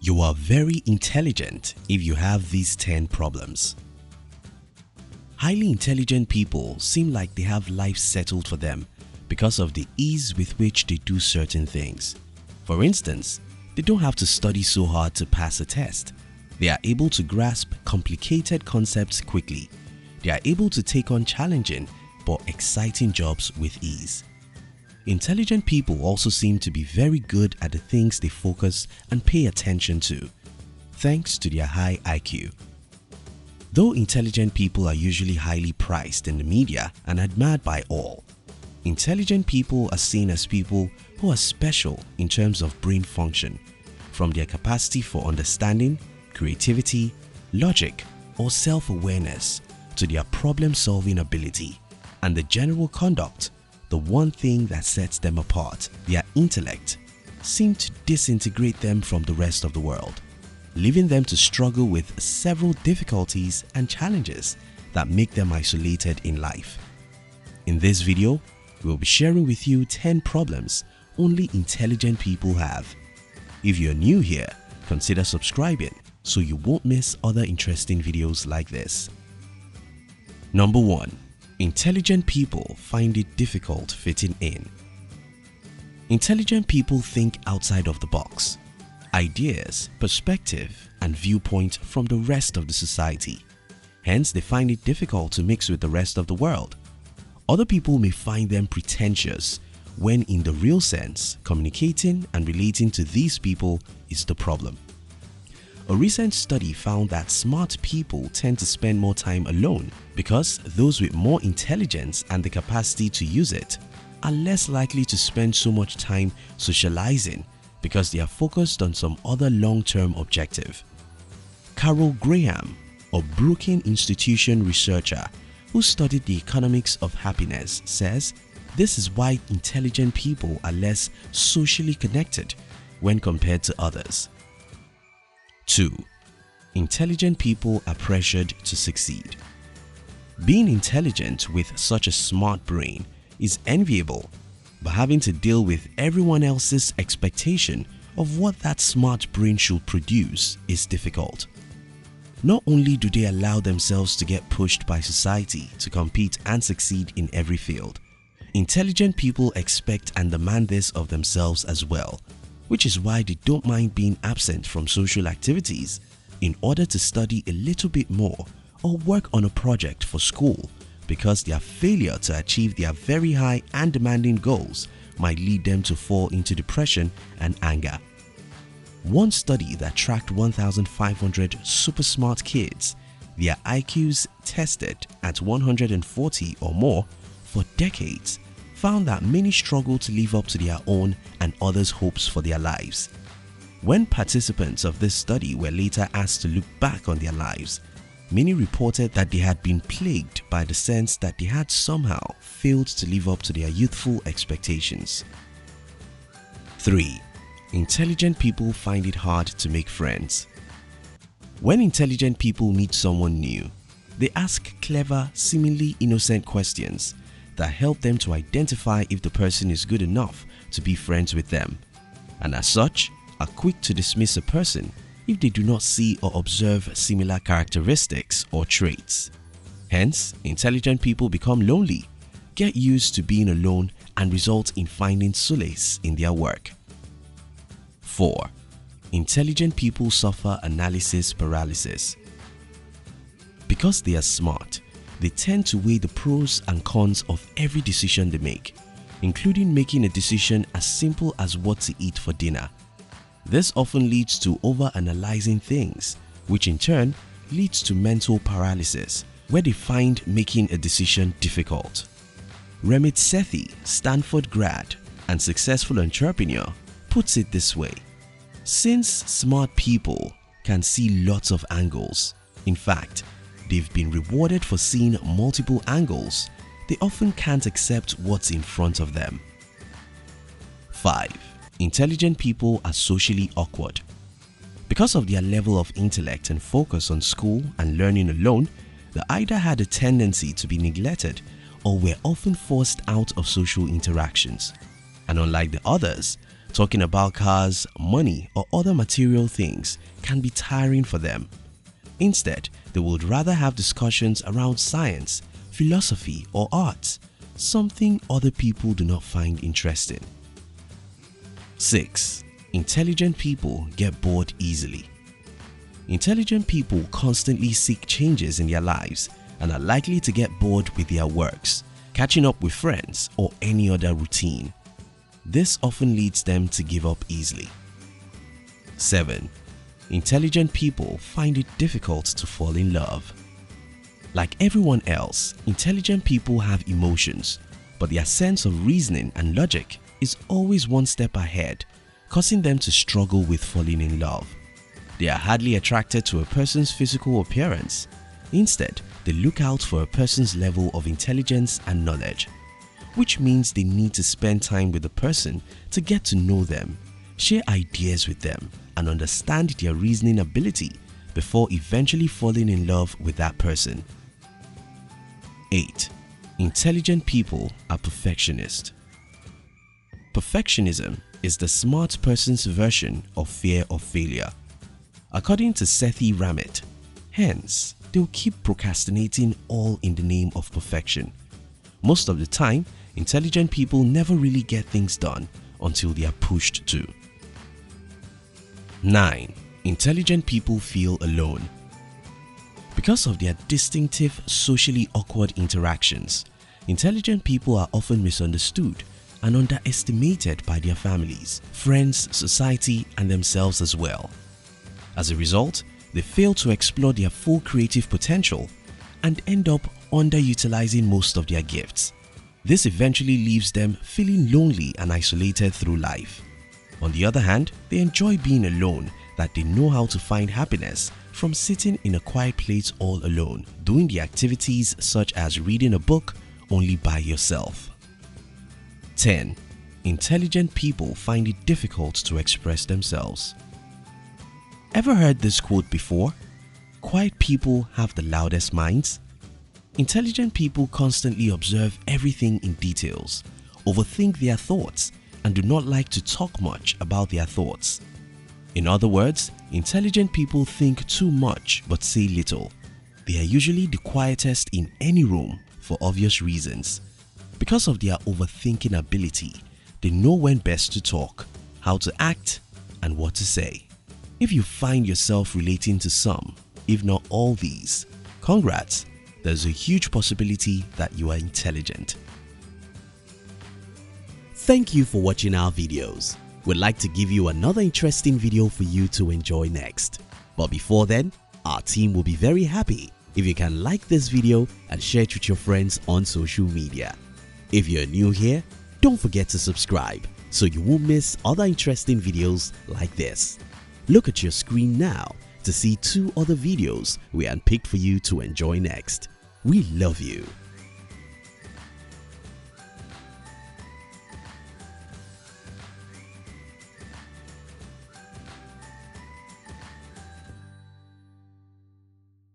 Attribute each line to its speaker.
Speaker 1: You are very intelligent if you have these 10 problems. Highly intelligent people seem like they have life settled for them because of the ease with which they do certain things. For instance, they don't have to study so hard to pass a test. They are able to grasp complicated concepts quickly. They are able to take on challenging but exciting jobs with ease. Intelligent people also seem to be very good at the things they focus and pay attention to, thanks to their high IQ. Though intelligent people are usually highly prized in the media and admired by all, intelligent people are seen as people who are special in terms of brain function, from their capacity for understanding, creativity, logic, or self-awareness to their problem-solving ability and the general conduct. The one thing that sets them apart, their intellect, seems to disintegrate them from the rest of the world, leaving them to struggle with several difficulties and challenges that make them isolated in life. In this video, we will be sharing with you 10 problems only intelligent people have. If you're new here, consider subscribing so you won't miss other interesting videos like this. Number 1. Intelligent people find it difficult fitting in. Intelligent people think outside of the box. Ideas, perspective, and viewpoint from the rest of the society. Hence, they find it difficult to mix with the rest of the world. Other people may find them pretentious when in the real sense, communicating and relating to these people is the problem. A recent study found that smart people tend to spend more time alone because those with more intelligence and the capacity to use it are less likely to spend so much time socializing because they are focused on some other long-term objective. Carol Graham, a Brookings Institution researcher who studied the economics of happiness, says this is why intelligent people are less socially connected when compared to others. 2. Intelligent people are pressured to succeed. Being intelligent with such a smart brain is enviable, but having to deal with everyone else's expectation of what that smart brain should produce is difficult. Not only do they allow themselves to get pushed by society to compete and succeed in every field, intelligent people expect and demand this of themselves as well, which is why they don't mind being absent from social activities in order to study a little bit more or work on a project for school, because their failure to achieve their very high and demanding goals might lead them to fall into depression and anger. One study that tracked 1,500 super smart kids, their IQs tested at 140 or more for decades, found that many struggle to live up to their own and others' hopes for their lives. When participants of this study were later asked to look back on their lives, many reported that they had been plagued by the sense that they had somehow failed to live up to their youthful expectations. 3. Intelligent people find it hard to make friends. When intelligent people meet someone new, they ask clever, seemingly innocent questions that help them to identify if the person is good enough to be friends with them, and as such are quick to dismiss a person if they do not see or observe similar characteristics or traits. Hence, intelligent people become lonely, get used to being alone, and result in finding solace in their work. 4. Intelligent people suffer analysis paralysis. Because they are smart, they tend to weigh the pros and cons of every decision they make, including making a decision as simple as what to eat for dinner. This often leads to over-analyzing things, which in turn leads to mental paralysis, where they find making a decision difficult. Remit Sethi, Stanford grad and successful entrepreneur, puts it this way: since smart people can see lots of angles, in fact, they've been rewarded for seeing multiple angles, they often can't accept what's in front of them. 5. Intelligent people are socially awkward. Because of their level of intellect and focus on school and learning alone, they either had a tendency to be neglected or were often forced out of social interactions. And unlike the others, Talking about cars, money, or other material things can be tiring for them. Instead, they would rather have discussions around science, philosophy, or arts, something other people do not find interesting. 6. Intelligent people get bored easily. Intelligent people constantly seek changes in their lives and are likely to get bored with their works, catching up with friends, or any other routine. This often leads them to give up easily. 7. Intelligent people find it difficult to fall in love. Like everyone else, intelligent people have emotions, but their sense of reasoning and logic is always one step ahead, causing them to struggle with falling in love. They are hardly attracted to a person's physical appearance. Instead, they look out for a person's level of intelligence and knowledge, which means they need to spend time with the person to get to know them, share ideas with them, and understand their reasoning ability before eventually falling in love with that person. 8. Intelligent people are perfectionists. Perfectionism is the smart person's version of fear of failure. According to Sethi Ramit, hence, they'll keep procrastinating all in the name of perfection. Most of the time, intelligent people never really get things done until they are pushed to. 9. Intelligent people feel alone. Because of their distinctive, socially awkward interactions, intelligent people are often misunderstood and underestimated by their families, friends, society, and themselves as well. As a result, they fail to explore their full creative potential and end up underutilizing most of their gifts. This eventually leaves them feeling lonely and isolated through life. On the other hand, they enjoy being alone, that they know how to find happiness from sitting in a quiet place all alone, doing the activities such as reading a book only by yourself. 10. Intelligent people find it difficult to express themselves. Ever heard this quote before? Quiet people have the loudest minds. Intelligent people constantly observe everything in details, overthink their thoughts, and do not like to talk much about their thoughts. In other words, intelligent people think too much but say little. They are usually the quietest in any room for obvious reasons. Because of their overthinking ability, they know when best to talk, how to act, and what to say. If you find yourself relating to some, if not all these, congrats, there's a huge possibility that you are intelligent.
Speaker 2: Thank you for watching our videos. We'd like to give you another interesting video for you to enjoy next. But before then, our team will be very happy if you can like this video and share it with your friends on social media. If you're new here, don't forget to subscribe so you won't miss other interesting videos like this. Look at your screen now to see 2 other videos we handpicked for you to enjoy next. We love you.